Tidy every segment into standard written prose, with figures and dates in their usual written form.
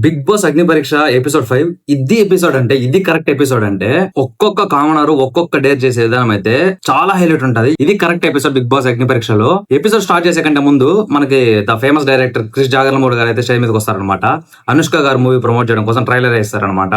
Big boss అగ్ని పరీక్ష episode 5 ఇది ఎపిసోడ్ అంటే ఇది కరెక్ట్ ఎపిసోడ్ అంటే ఒక్కొక్క కామనర్ ఒక్కొక్క డేర్ చేసే విధానం అయితే చాలా హైలైట్ ఉంటది. ఇది కరెక్ట్ ఎపిసోడ్ బిగ్ బాస్ అగ్ని పరీక్షలో. ఎపిసోడ్ స్టార్ట్ చేసే కంటే ముందు మనకి the famous director Krish Jagarlamudi గారు అయితే స్టేజ్ మీదకి వస్తారనమాట. అనుష్క గారు మూవీ ప్రమోట్ చేయడం కోసం ట్రైలర్ వేస్తారనమాట.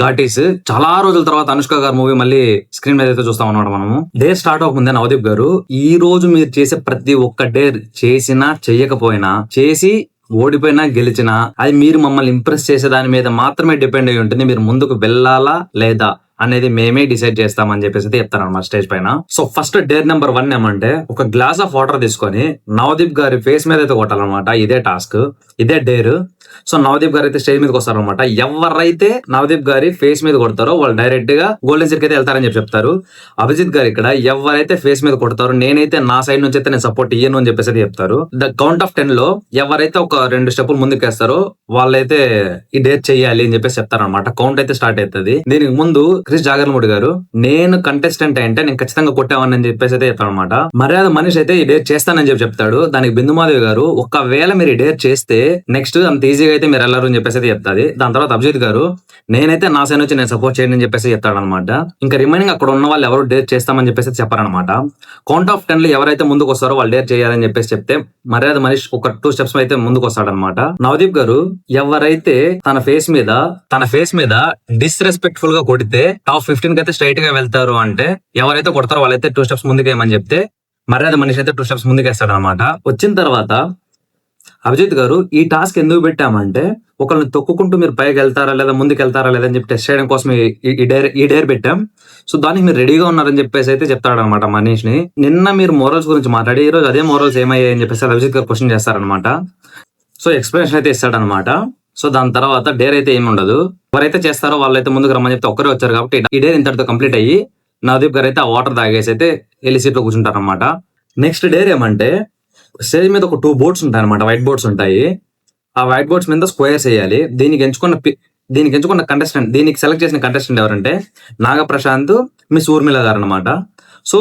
ఘాటీస్ చాలా రోజుల తర్వాత అనుష్క గారు మూవీ మళ్ళీ స్క్రీన్ మీద అయితే చూస్తాం అనమాట. మనము డేర్ స్టార్ట్ అవ్వకముందే నవదీప్ గారు ఈ రోజు మీరు చేసే ప్రతి ఒక్క డేర్ చేసినా చెయ్యకపోయినా చేసి ఓడిపోయినా గెలిచినా అది మీరు మమ్మల్ని ఇంప్రెస్ చేసే దాని మీద మాత్రమే డిపెండ్ అయి ఉంటుంది. మీరు ముందుకు వెళ్ళాలా లేదా అనేది మేమే డిసైడ్ చేస్తామని చెప్పేసి చెప్తారన్నమాట స్టేజ్ పైన. సో ఫస్ట్ డేర్ నెంబర్ 1 ఏమంటే ఒక గ్లాస్ ఆఫ్ వాటర్ తీసుకొని నవదీప్ గారి ఫేస్ మీద అయితే కొట్టాలన్నమాట. ఇదే టాస్క్, ఇదే డేర్. సో నవదీప్ గారు అయితే స్టేజ్ మీదకి వస్తారనమాట. ఎవరైతే నవదీప్ గారి ఫేస్ మీద కొడతారో వాళ్ళు డైరెక్ట్ గా గోల్డెన్ సిర్కి అయితే వెళ్తారని చెప్పి చెప్తారు. అభిజిత్ గారు ఇక్కడ ఎవరైతే ఫేస్ మీద కొడతారో నేనైతే నా సైడ్ నుంచి అయితే నేను సపోర్ట్ ఇయ్యను అని చెప్పేసి చెప్తారు. ద కౌంట్ ఆఫ్ 10 లో ఎవరైతే ఒక 2 స్టెప్పులు ముందుకేస్తారో వాళ్ళైతే ఈ డేర్ చెయ్యాలి అని చెప్పేసి చెప్తారనమాట. కౌంట్ అయితే స్టార్ట్ అవుతుంది. దీనికి ముందు క్రిష్ జాగర్లమూడి గారు నేను కంటెస్టెంట్ అంటే నేను ఖచ్చితంగా కొట్టామని అని చెప్పేసి అయితే చెప్తాను అనమాట. మర్యాద మనిషి అయితే ఈ డేర్ చేస్తానని చెప్పి చెప్తాడు. దానికి బిందుమాధవి గారు ఒకవేళ మీరు ఈ డేర్ చేస్తే నెక్స్ట్ అంత ఈజీగా అయితే మీరు వెళ్ళరు అని చెప్పేసి అయితే చెప్తాది. దాని తర్వాత అభిజిత్ గారు నేనైతే నా సైడ్ నుంచి నేను సపోర్ట్ చేయండి అని చెప్పేసి చెప్తాడు అనమాట. ఇంకా రిమైనింగ్ అక్కడ ఉన్న వాళ్ళు ఎవరు డేర్ చేస్తామని చెప్పేసి చెప్పారనమాట. కౌంట్ ఆఫ్ 10 లో ఎవరైతే ముందుకు వస్తారో వాళ్ళు డేర్ చేయాలని చెప్పేసి చెప్తే మర్యాద మనిషి ఒక 2 స్టెప్స్ అయితే ముందుకు వస్తాడనమాట. నవదీప్ గారు ఎవరైతే తన ఫేస్ మీద డిస్రెస్పెక్ట్ఫుల్ గా కొడితే టాప్ 15 కి అయితే స్ట్రైట్ గా వెళ్తారు అంటే ఎవరైతే కొడతారో వాళ్ళైతే 2 స్టెప్స్ ముందుకేయమని చెప్తే మర్యాద మనిషి అయితే 2 స్టెప్స్ ముందుకేస్తాడు అనమాట. వచ్చిన తర్వాత అభిజిత్ గారు ఈ టాస్క్ ఎందుకు పెట్టామంటే ఒకళ్ళని తొక్కుకుంటూ మీరు పైకి వెళ్తారా లేదా ముందుకు వెళ్తారా లేదా అని చెప్పి టెస్ట్ చేయడం కోసం ఈ డేర్ పెట్టాం. సో దానికి మీరు రెడీగా ఉన్నారని చెప్పేసి అయితే చెప్తాడు అనమాట మనీష్ని. నిన్న మీరు మోరల్స్ గురించి మాట్లాడి ఈ రోజు అదే మోరల్స్ ఏమయ్యాయి అని చెప్పేసి అభిజిత్ గారు క్వశ్చన్ చేస్తారనమాట. సో ఎక్స్ప్లెనేషన్ అయితే ఇస్తాడనమాట. సో దాని తర్వాత డేర్ అయితే ఏమి ఉండదు. ఎవరైతే చేస్తారో వాళ్ళైతే ముందుకు రమ్మని చెప్తే ఒక్కరే వచ్చారు కాబట్టి ఈ డేర్ ఇంతటితో కంప్లీట్ అయ్యి నవదీప్ గారు అయితే ఆ వాటర్ తాగేసి అయితే వెళ్ళి సీట్లో కూర్చుంటారు అనమాట. నెక్స్ట్ డేర్ ఏమంటే స్టేజ్ మీద ఒక 2 బోర్డ్స్ ఉంటాయి అనమాట. వైట్ బోర్డ్స్ ఉంటాయి. ఆ వైట్ బోర్డ్స్ మీద స్క్వేర్స్ వేయాలి. దీనికి ఎంచుకున్న కంటెస్టెంట్, దీనికి సెలెక్ట్ చేసిన కంటెస్టెంట్ ఎవరంటే నాగప్రశాంత్, మిస్ ఊర్మిళ గారు అనమాట. సో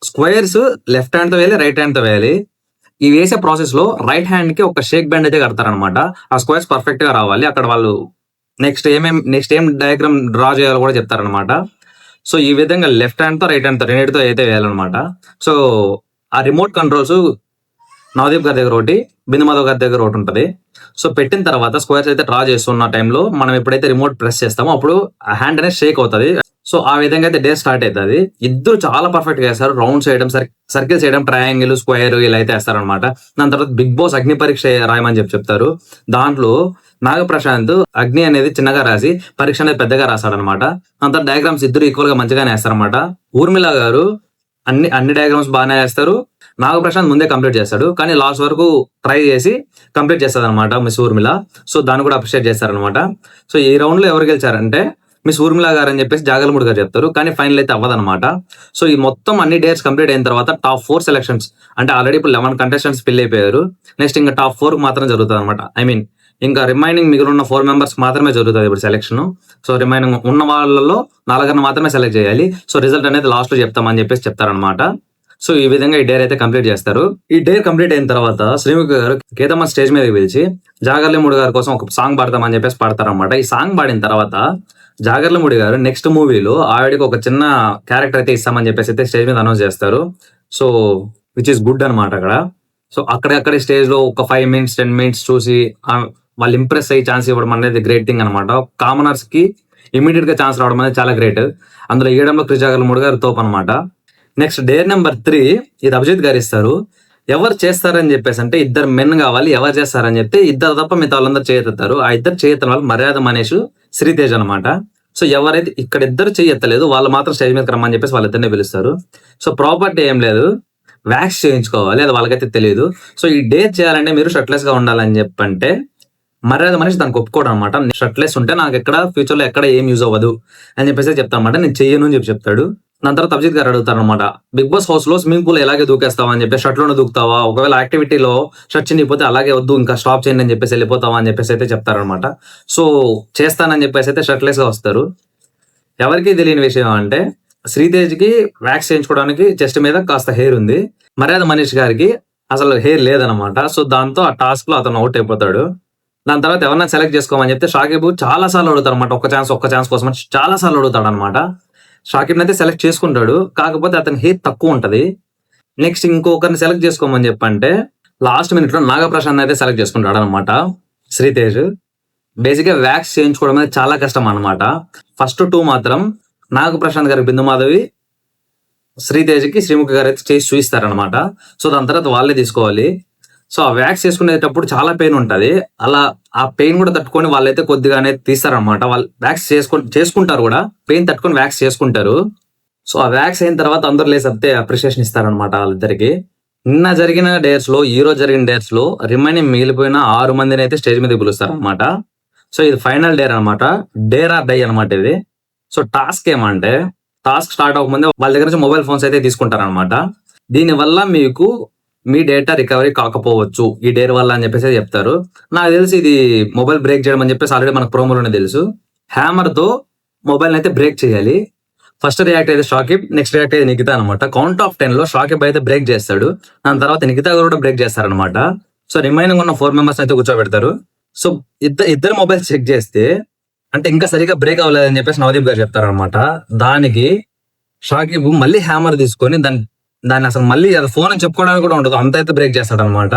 స్క్వేర్స్ లెఫ్ట్ హ్యాండ్ తో వేయాలి, రైట్ హ్యాండ్ తో వేయాలి. ఈ వేసే ప్రాసెస్ లో రైట్ హ్యాండ్ కి ఒక షేక్ బ్యాండ్ అయితే కడతారనమాట. ఆ స్క్వేర్స్ పర్ఫెక్ట్ గా రావాలి. అక్కడ వాళ్ళు నెక్స్ట్ ఏం డయాగ్రామ్ డ్రా చేయాలో కూడా చెప్తారనమాట. సో ఈ విధంగా లెఫ్ట్ హ్యాండ్ తో రైట్ హ్యాండ్ తో రెండింటితో అయితే వేయాలన్నమాట. సో ఆ రిమోట్ కంట్రోల్స్ నవదీప్ గారి దగ్గర ఒకటి, బిందుమాధవ్ గారి దగ్గర ఒకటి ఉంటుంది. సో పెట్టిన తర్వాత స్క్వేర్స్ అయితే డ్రా చేస్తున్న టైంలో మనం ఎప్పుడైతే రిమోట్ ప్రెస్ చేస్తామో అప్పుడు ఆ హ్యాండ్ అనేది షేక్ అవుతుంది. సో ఆ విధంగా అయితే డే స్టార్ట్ అవుతుంది. ఇద్దరు చాలా పర్ఫెక్ట్ గా వేస్తారు. రౌండ్స్ వేయడం, సర్కిల్స్ వేయడం, ట్రయాంగిల్, స్క్వేర్ ఇలా అయితే వేస్తారనమాట. దాని తర్వాత బిగ్ బాస్ అగ్ని పరీక్ష రాయమని చెప్తారు. దాంట్లో నాగప్రశాంత్ అగ్ని అనేది చిన్నగా రాసి పరీక్ష అనేది పెద్దగా రాస్తాడనమాట. దాని తర్వాత డయాగ్రామ్స్ ఇద్దరు ఈక్వల్ గా మంచిగానే వేస్తారనమాట. ఊర్మిళ గారు అన్ని డయాగ్రామ్స్ బాగానే వేస్తారు. నాగప్రశాంత్ ముందే కంప్లీట్ చేస్తాడు, కానీ లాస్ట్ వరకు ట్రై చేసి కంప్లీట్ చేస్తుంది అనమాట మిస్ ఊర్మిళ. సో దాన్ని కూడా అప్రిషియేట్ చేస్తారనమాట. సో ఈ రౌండ్ లో ఎవరు గెలిచారంటే మిస్ ఊర్మిళ గారు అని చెప్పేసి జాగర్లమూడి గారు చెప్తారు, కానీ ఫైనల్ అయితే అవ్వదన్నమాట. సో ఈ మొత్తం అన్ని డేట్స్ కంప్లీట్ అయిన తర్వాత టాప్ 4 సెలక్షన్స్ అంటే ఆల్రెడీ ఇప్పుడు 11 కంటెస్టెంట్స్ ఫిల్ అయిపోయారు. నెక్స్ట్ ఇంకా టాప్ 4 మాత్రం జరుగుతుంది అనమాట. ఇంకా రిమైనింగ్ మిగిలిన 4 మెంబర్స్ మాత్రమే జరుగుతుంది ఇప్పుడు సెలక్షన్. సో రిమైనింగ్ ఉన్న వాళ్ళలో 4 మాత్రమే సెలెక్ట్ చేయాలి. సో రిజల్ట్ అనేది లాస్ట్ లో చెప్తామని చెప్పేసి చెప్తారనమాట. సో ఈ విధంగా ఈ డేర్ అయితే కంప్లీట్ చేస్తారు. ఈ డేర్ కంప్లీట్ అయిన తర్వాత శ్రీముఖి గారు కేతమ్మ స్టేజ్ మీద పిలిచి జాగర్లమూడి గారి కోసం ఒక సాంగ్ పాడతామని చెప్పేసి పాడతారనమాట. ఈ సాంగ్ పాడిన తర్వాత జాగర్లమూడి గారు నెక్స్ట్ మూవీలో ఆవిడకి ఒక చిన్న క్యారెక్టర్ అయితే ఇస్తామని చెప్పేసి అయితే స్టేజ్ మీద అనౌన్స్ చేస్తారు. సో విచ్ ఇస్ గుడ్ అనమాట అక్కడ. సో అక్కడే స్టేజ్ లో ఒక 5 మినిట్స్ 10 మినిట్స్ చూసి వాళ్ళు ఇంప్రెస్ అయ్యి ఛాన్స్ ఇవ్వడం అనేది గ్రేట్ థింగ్ అనమాట. కామనర్స్ కి ఇమీడియట్ గా ఛాన్స్ రావడం అనేది చాలా గ్రేట్. అందులో ఇవ్వడంలో క్రిష్ జాగర్లమూడి గారు తోపు అనమాట. నెక్స్ట్ డేర్ నెంబర్ 3 ఇది అభిజిత్ గారు ఇస్తారు. ఎవరు చేస్తారని చెప్పేసి అంటే 2 మెన్ కావాలి. ఎవరు చేస్తారని చెప్తే 2 తప్ప మిగతా వాళ్ళందరూ చేయెత్తారు. ఆ 2 చేయెత్తన వాళ్ళు మర్యాద మనీష్, శ్రీతేజ్ అనమాట. సో ఎవరైతే ఇక్కడ 2 చేయెత్తలేదు వాళ్ళు మాత్రం స్టేజ్ మీదకి రమ్మని చెప్పేసి వాళ్ళిద్దరినే పిలుస్తారు. సో ప్రాపర్టీ ఏం లేదు, వ్యాక్స్ చేయించుకోవాలి, అది వాళ్ళకైతే తెలియదు. సో ఈ డేర్ చేయాలంటే మీరు షర్ట్లెస్ గా ఉండాలని చెప్పంటే మర్యాద మనిషి దానికి ఒప్పుకోవడం అనమాట. షర్ట్లెస్ ఉంటే నాకు ఎక్కడ ఫ్యూచర్ లో ఎక్కడ ఏం యూజ్ అవ్వదు అని చెప్పేసి చెప్తానమాట. నేను చెయ్యను అని చెప్పి చెప్తాడు. దాని తర్వాత అభిజిత్ గారు అడుగుతారు అనమాట, బిగ్ బాస్ హౌస్ లో స్విమ్మింగ్ పూల్ ఎలాగే దూకేస్తావా అని చెప్పి, షర్ట్ లోనే దూకుతావా, ఒకవేళ యాక్టివిటీలో షర్ట్ చినిగిపోతే అలాగే వద్దు ఇంకా స్టాప్ చేయండి అని చెప్పేసి వెళ్ళిపోతావా అని చెప్పేసి అయితే చెప్తారనమాట. సో చేస్తానని చెప్పేసి అయితే షర్ట్లెస్ గా వస్తారు. ఎవరికి తెలియని విషయం అంటే శ్రీతేజ్ కి వ్యాక్స్ చేయించుకోవడానికి చెస్ట్ మీద కాస్త హెయిర్ ఉంది, మర్యాద మనీష్ గారికి అసలు హెయిర్ లేదనమాట. సో దాంతో ఆ టాస్క్ లో అతను అవుట్ అయిపోతాడు. దాని తర్వాత ఎవరైనా సెలెక్ట్ చేసుకోమని చెప్తే షాకిబ్ చాలా సార్లు అడుగుతాడు అనమాట, ఒక్క ఛాన్స్ కోసం చాలా సార్లు అడుగుతాడు అనమాట. షాకిబ్ అయితే సెలెక్ట్ చేసుకుంటాడు, కాకపోతే అతని హెయిర్ తక్కువ ఉంటది. నెక్స్ట్ ఇంకొకరిని సెలెక్ట్ చేసుకోమని చెప్పంటే లాస్ట్ మినిట్ లో నాగప్రసాద్ అయితే సెలెక్ట్ చేసుకుంటాడు అనమాట శ్రీతేజ్. బేసిక్ గా వ్యాక్స్ చేయించుకోవడం అనేది చాలా కష్టం అనమాట. ఫస్ట్ 2 మాత్రం నాగప్రసాద్ గారికి బిందు మాధవి, శ్రీతేజ్ కి శ్రీముఖి గారు అయితే చేసి చూపిస్తారనమాట. సో దాని తర్వాత వాళ్ళే తీసుకోవాలి. సో ఆ వ్యాక్స్ చేసుకునేటప్పుడు చాలా పెయిన్ ఉంటది. అలా ఆ పెయిన్ కూడా తట్టుకొని వాళ్ళైతే కొద్దిగానే తీస్తారనమాట. వాళ్ళు వ్యాక్స్ చేసుకుంటారు కూడా, పెయిన్ తట్టుకొని వ్యాక్స్ చేసుకుంటారు. సో ఆ వ్యాక్స్ అయిన తర్వాత అందరూ లేసే అప్రిషియేషన్ ఇస్తారనమాట వాళ్ళిద్దరికి. నిన్న జరిగిన డేట్స్ లో, ఈ రోజు జరిగిన డేట్స్ లో రిమైనింగ్ మిగిలిపోయిన 6 మందిని అయితే స్టేజ్ మీద పిలుస్తారనమాట. సో ఇది ఫైనల్ డేర్ అనమాట, డేర్ ఆర్ డై అనమాట ఇది. సో టాస్క్ ఏమంటే, టాస్క్ స్టార్ట్ అవ్వకముందే వాళ్ళ దగ్గర నుంచి మొబైల్ ఫోన్స్ అయితే తీసుకుంటారనమాట. దీని వల్ల మీకు మీ డేటా రికవరీ కాకపోవచ్చు ఈ డేర్ వల్ల అని చెప్పేసి చెప్తారు. నాకు తెలిసి ఇది మొబైల్ బ్రేక్ చేయడం అని చెప్పేసి ఆల్రెడీ మనకు ప్రోమోలోనే తెలుసు. హ్యామర్ తో మొబైల్ అయితే బ్రేక్ చేయాలి. ఫస్ట్ రియాక్ట్ అయితే షాకిబ్, నెక్స్ట్ రియాక్ట్ అయితే నిఖిత అనమాట. కౌంట్ ఆఫ్ 10 లో షాకిబ్ అయితే బ్రేక్ చేస్తాడు, దాని తర్వాత నిఖిత కూడా బ్రేక్ చేస్తారనమాట. సో రిమైనింగ్ ఉన్న 4 మెంబర్స్ అయితే కూర్చోబెడతారు. సో ఇద్దరు మొబైల్ చెక్ చేస్తే అంటే ఇంకా సరిగా బ్రేక్ అవ్వలేదని చెప్పేసి నవదీప్ గారు చెప్తారనమాట. దానికి షాకిబ్ మళ్ళీ హ్యామర్ తీసుకొని దాన్ని అసలు మళ్ళీ అది ఫోన్ అని చెప్పుకోవడానికి కూడా ఉండదు, అంత అయితే బ్రేక్ చేస్తాడు అనమాట.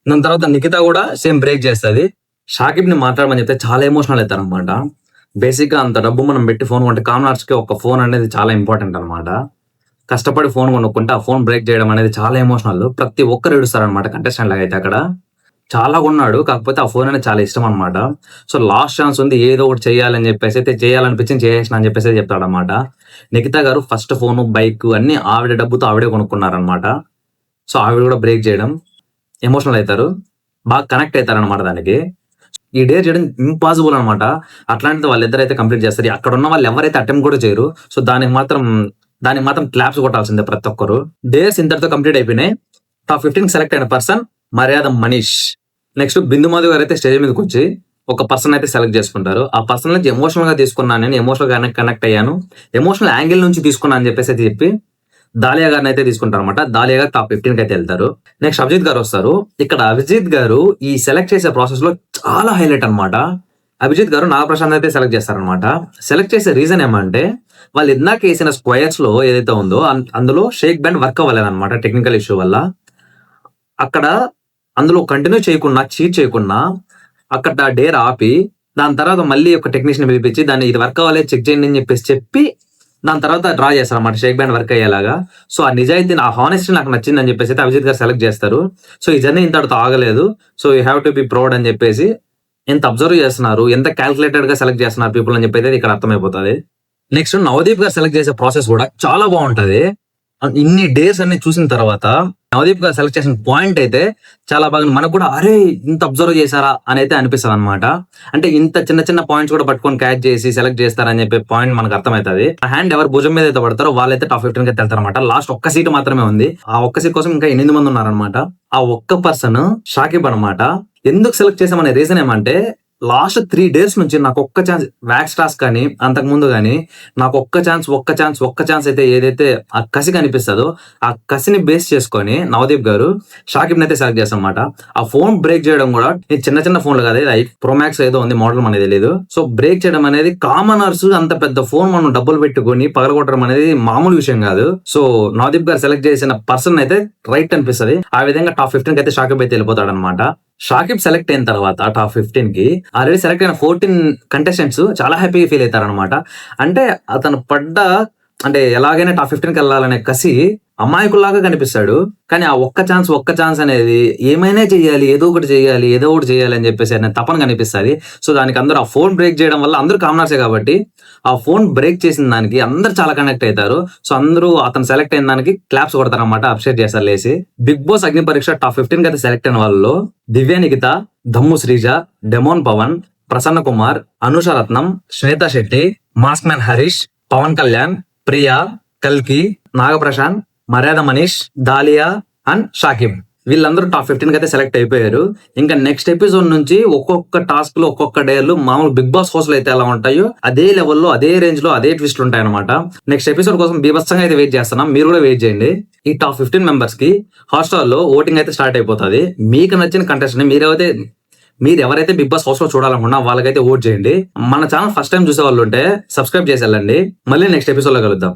దాని తర్వాత నిఖిత కూడా సేమ్ బ్రేక్ చేస్తుంది. షాకిబ్ ని మాట్లాడమని చెప్తే చాలా ఎమోషనల్ అవుతారు అనమాట. బేసిక్ గా అంత డబ్బు మనం పెట్టి ఫోన్ కొంటే కామనర్స్ కి ఒక ఫోన్ అనేది చాలా ఇంపార్టెంట్ అనమాట. కష్టపడి ఫోన్ కొనుక్కుంటే ఆ ఫోన్ బ్రేక్ చేయడం అనేది చాలా ఎమోషనల్. ప్రతి ఒక్కరు ఏడుస్తారనమాట కంటెస్టెంట్ లాగా అయితే. అక్కడ చాలా కొన్నాడు, కాకపోతే ఆ ఫోన్ అనేది చాలా ఇష్టం అనమాట. సో లాస్ట్ ఛాన్స్ ఉంది, ఏదో ఒకటి చేయాలని చెప్పేసి అయితే చేయాలనిపించింది చేసిన అని చెప్పేసి చెప్తాడనమాట. నిఖిత గారు ఫస్ట్ ఫోన్, బైక్ అన్ని ఆవిడ డబ్బుతో ఆవిడే కొనుక్కున్నారనమాట. సో ఆవిడ కూడా బ్రేక్ చేయడం ఎమోషనల్ అవుతారు, బాగా కనెక్ట్ అవుతారనమాట దానికి. ఈ డేర్ చేయడం ఇంపాసిబుల్ అనమాట. అట్లాంటిది వాళ్ళిద్దరైతే కంప్లీట్ చేస్తారు. అక్కడ ఉన్న వాళ్ళు ఎవరైతే అటెంప్ట్ కూడా చేయరు. సో దానికి మాత్రం క్లాప్స్ కొట్టాల్సిందే ప్రతి ఒక్కరు. డేర్స్ ఇంతటితో కంప్లీట్ అయిపోయినాయి. టాప్ 15 సెలెక్ట్ అయిన పర్సన్ మర్యాద మనీష్. నెక్స్ట్ బిందు మాధవ్ గారు అయితే స్టేజ్ మీదకి వచ్చి ఒక పర్సన్ అయితే సెలెక్ట్ చేసుకుంటారు. ఆ పర్సన్ నుంచి ఎమోషనల్ గా తీసుకున్నాను, నేను ఎమోషనల్ గా కనెక్ట్ అయ్యాను, ఎమోషనల్ యాంగిల్ నుంచి తీసుకున్నా అని చెప్పేసి అయితే చెప్పి దాలియా గారిని అయితే తీసుకుంటారు అనమాట. దాలియా గారు టాప్ 15 కి అయితే వెళ్తారు. నెక్స్ట్ అభిజిత్ గారు వస్తారు. ఇక్కడ అభిజిత్ గారు ఈ సెలెక్ట్ చేసే ప్రాసెస్ లో చాలా హైలైట్ అనమాట. అభిజిత్ గారు నాగప్రసాద్ అయితే సెలెక్ట్ చేస్తారనమాట. సెలెక్ట్ చేసే రీజన్ ఏమంటే, వాళ్ళు ఇందాక వేసిన స్క్వేర్స్ లో ఏదైతే ఉందో అందులో షేక్ బ్యాండ్ వర్క్ అవ్వలేదన్నమాట టెక్నికల్ ఇష్యూ వల్ల. అక్కడ అందులో కంటిన్యూ చేయకుండా, చీట్ చేయకుండా అక్కడ డేర్ ఆపి దాని తర్వాత మళ్ళీ ఒక టెక్నీషియన్ పిలిపించి దాన్ని ఇది వర్క్ అవ్వాలి చెక్ చేయండి అని చెప్పి దాని తర్వాత డ్రా చేస్తారు అన్నమాట షేక్ బ్యాండ్ వర్క్ అయ్యేలాగా. సో ఆ నిజాయితీ, ఆ హానెస్టీ నాకు నచ్చింది అని చెప్పేసి అభిజిత్ గారు సెలెక్ట్ చేస్తారు. సో ఈ జర్నీ ఇంతటితో ఆగలేదు, so you have to be proud అని చెప్పేసి ఎంత అబ్జర్వ్ చేస్తున్నారు, ఎంత క్యాల్కులేటెడ్ గా సెలెక్ట్ చేస్తున్నారు పీపుల్ అని చెప్పి ఇక్కడ అర్థమైపోతుంది. నెక్స్ట్ నవదీప్ గారు సెలెక్ట్ చేసే ప్రాసెస్ కూడా చాలా బాగుంటది. ఇన్ని డేస్ అన్ని చూసిన తర్వాత నవదీప్ గారు సెలెక్ట్ చేసిన పాయింట్ అయితే చాలా బాగా, మనకు కూడా అరే ఇంత అబ్జర్వ్ చేశారా అని అయితే అనిపిస్తుంది అనమాట. అంటే ఇంత చిన్న చిన్న పాయింట్స్ కూడా పట్టుకొని క్యాచ్ చేసి సెలెక్ట్ చేస్తారని చెప్పే పాయింట్ మనకు అర్థమవుతుంది. ఆ హ్యాండ్ ఎవరు భుజం మీద అయితే పడతారో వాళ్ళైతే టాప్ 15 కి వెళ్తారు అనమాట. లాస్ట్ ఒక్క సీట్ మాత్రమే ఉంది. ఆ ఒక్క సీట్ కోసం ఇంకా 8 మంది ఉన్నారనమాట. ఆ ఒక్క పర్సన్ షాకిబ్ అనమాట. ఎందుకు సెలెక్ట్ చేసామనే రీజన్ ఏమంటే, లాస్ట్ 3 days నుంచి నాకు ఒక్క ఛాన్స్, వ్యాక్స్ టాస్క్ కానీ అంతకు ముందు కానీ నాకు ఒక్క ఛాన్స్ అయితే ఏదైతే ఆ కసి కనిపిస్తుందో ఆ కసిని బేస్ చేసుకొని నవదీప్ గారు షాకిబ్ అయితే సెలెక్ట్ చేస్తాం అనమాట. ఆ ఫోన్ బ్రేక్ చేయడం కూడా చిన్న చిన్న ఫోన్లు కదా, ఇది ప్రోమాక్స్ ఏదో ఉంది మోడల్ మనకి తెలియదు. సో బ్రేక్ చేయడం అనేది కామనర్స్ అంత పెద్ద ఫోన్ మనం డబ్బులు పెట్టుకొని పగలగొట్టడం అనేది మామూలు విషయం కాదు. సో నవదీప్ గారు సెలెక్ట్ చేసిన పర్సన్ అయితే రైట్ అనిపిస్తుంది. ఆ విధంగా టాప్ 15 కి అయితే షాకిబ్ అయితే వెళ్ళిపోతాడు అనమాట. షాకిబ్ సెలెక్ట్ అయిన తర్వాత టాప్ 15 కి ఆల్రెడీ సెలెక్ట్ అయిన 14 కంటెస్టెంట్స్ చాలా హ్యాపీగా ఫీల్ అవుతారు అనమాట. అంటే అతను అంటే ఎలాగైనా టాప్ 15 కి వెళ్ళాలనే కసి అమాయకుల్లాగా కనిపిస్తాడు. కానీ ఆ ఒక్క ఛాన్స్ అనేది ఏమైనా చెయ్యాలి, ఏదో ఒకటి చేయాలి అని చెప్పేసి అనే తపన కనిపిస్తుంది. సో దానికి అందరూ ఆ ఫోన్ బ్రేక్ చేయడం వల్ల, అందరూ కామనర్సే కాబట్టి ఆ ఫోన్ బ్రేక్ చేసిన దానికి అందరు చాలా కనెక్ట్ అవుతారు. సో అందరూ అతను సెలెక్ట్ అయిన దానికి క్లాప్స్ కొడతారు అనమాట, అప్రిషియేట్ చేస్తారు లేసి. బిగ్ బాస్ అగ్ని పరీక్ష టాప్ 15 కి అయితే సెలెక్ట్ అయిన వాళ్ళలో దివ్య నిఖిత, దమ్ము శ్రీజ, డెమోన్ పవన్, ప్రసన్న కుమార్, అనుష రత్నం, శ్వేతా శెట్టి, మాస్క్ మ్యాన్ హరీష్, పవన్ కళ్యాణ్, ప్రియా, కల్కి, నాగప్రశాంత్, మర్యాద మనీష్, దాలియా అండ్ షాకిబ్, వీళ్ళందరూ టాప్ 15 కి అయితే సెలెక్ట్ అయిపోయారు. ఇంకా నెక్స్ట్ ఎపిసోడ్ నుంచి ఒక్కొక్క టాస్క్ లో, ఒక్కొక్క డేర్లు మామూలు బిగ్ బాస్ హౌస్ లో అయితే ఎలా ఉంటాయో అదే లెవెల్లో, అదే రేంజ్ లో, అదే ట్విస్ట్ ఉంటాయి అనమాట. నెక్స్ట్ ఎపిసోడ్ కోసం బీభత్సంగా అయితే వెయిట్ చేస్తున్నాం, మీరు కూడా వెయిట్ చేయండి. ఈ టాప్ 15 మెంబర్స్ కి హాట్స్టార్ లో ఓటింగ్ అయితే స్టార్ట్ అయిపోతుంది. మీకు నచ్చిన కంటెస్టెంట్ మీరు ఎవరైతే బిగ్ బాస్ హౌస్ లో చూడాలనుకున్నా వాళ్ళకైతే ఓట్ చేయండి. మన ఛానల్ ఫస్ట్ టైం చూసే వాళ్ళు ఉంటే సబ్స్క్రైబ్ చేసి వెళ్ళండి. మళ్ళీ నెక్స్ట్ ఎపిసోడ్ లో కలుద్దాం.